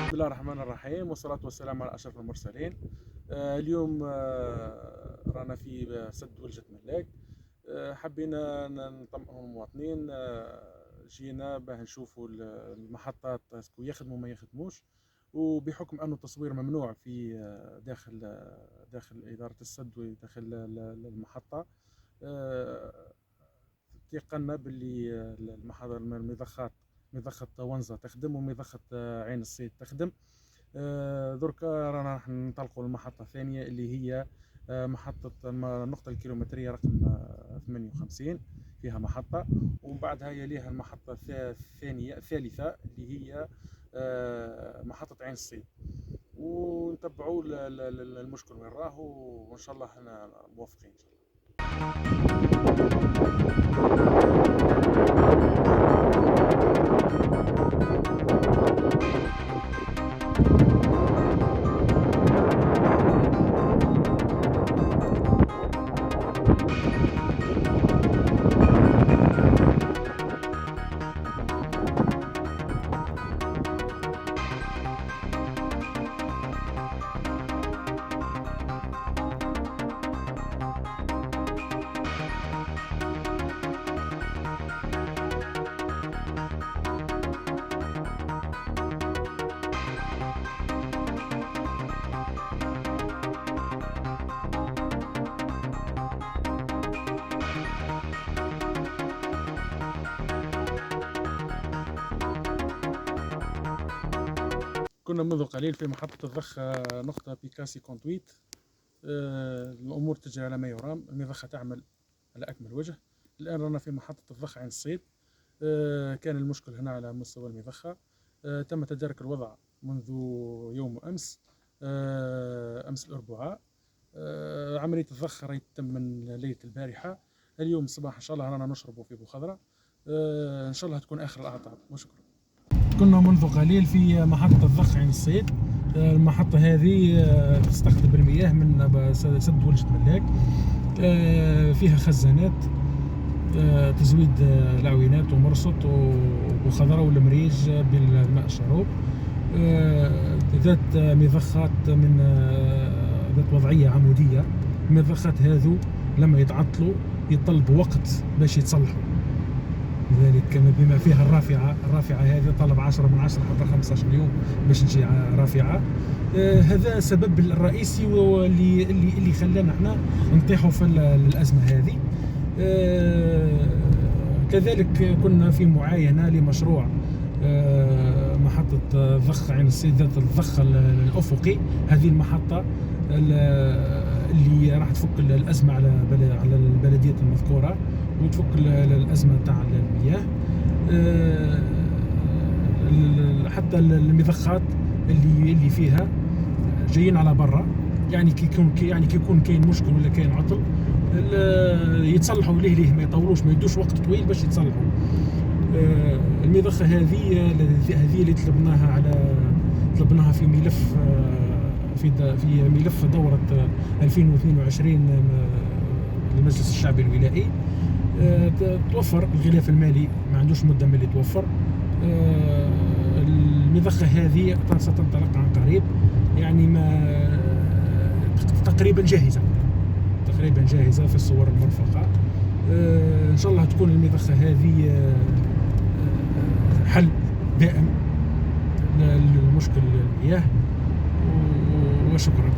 بسم الله الرحمن الرحيم، والصلاة والسلام على أشرف المرسلين. اليوم رانا في سد ولجة ملاك. حبينا نطمئنوا المواطنين. جينا باه نشوفوا المحطات اسكو يخدموا ما يخدموش، وبحكم أنه التصوير ممنوع في داخل إدارة السد وداخل المحطة. تيقنا باللي مضخة ونزة تخدم ومضخة عين الصيد تخدم. دركا رانا راح ننطلقوا للمحطة الثانية اللي هي محطة النقطة الكيلومترية رقم 58 فيها محطة، ومن بعدها يليها المحطة الثالثة اللي هي محطة عين الصيد، ونتبعوا المشكل وين راه، وإن شاء الله احنا موفقين إن شاء الله. كنا منذ قليل في محطة الضخ نقطة بيكاسي كونتويت. الأمور تجري على ما يرام، المضخة تعمل على أكمل وجه. الآن رانا في محطة الضخ عين الصيد. كان المشكل هنا على مستوى المضخة. تم تدارك الوضع منذ يوم أمس الأربعاء. عملية الضخ راهي تتم من ليلة البارحة. اليوم الصباح إن شاء الله رانا نشربوا في بوخضرة. إن شاء الله تكون آخر الأعطاب، وشكرا. كنا منذ قليل في محطة الضخ عين الصيد. المحطة هذه تستقطب المياه من سد ولجة ملاك. فيها خزانات تزويد العوينات ومرصد وخضرة والمريج بالماء الشروب. ذات مضخات ذات وضعية عمودية. المضخات هذو لما يتعطلوا يطلب وقت باش يتصلحوا، لذلك بما فيها الرافعة هذه طلب 10 من 10 حتى 15 يوم باش تجي رافعة. هذا السبب الرئيسي اللي خلانا احنا نطيحوا في الأزمة هذه. كذلك كنا في معاينة لمشروع محطة ضخ عين الصيد ذات الضخ الأفقي. هذه المحطة اللي راح تفك الأزمة على البلدية المذكورة وتفك الأزمة تاع المياه. حتى المضخات اللي فيها جايين على برا، يعني كي يكون كاين مشكل ولا كاين عطل يتصلحوا ليه ما يطولوش، ما يدوش وقت طويل باش يتصلحوا. المضخة هذه اللي طلبناها في ملف في ملف دورة 2022 للمجلس الشعبي الولائي. توفر الغلاف المالي، ما عندوش مدة ملي توفر. المضخة هذه ستنطلق عن قريب، يعني ما تقريبا جاهزة في الصور المرفقة. إن شاء الله تكون المضخة هذه حل دائم للمشكل المياه، وشكرا.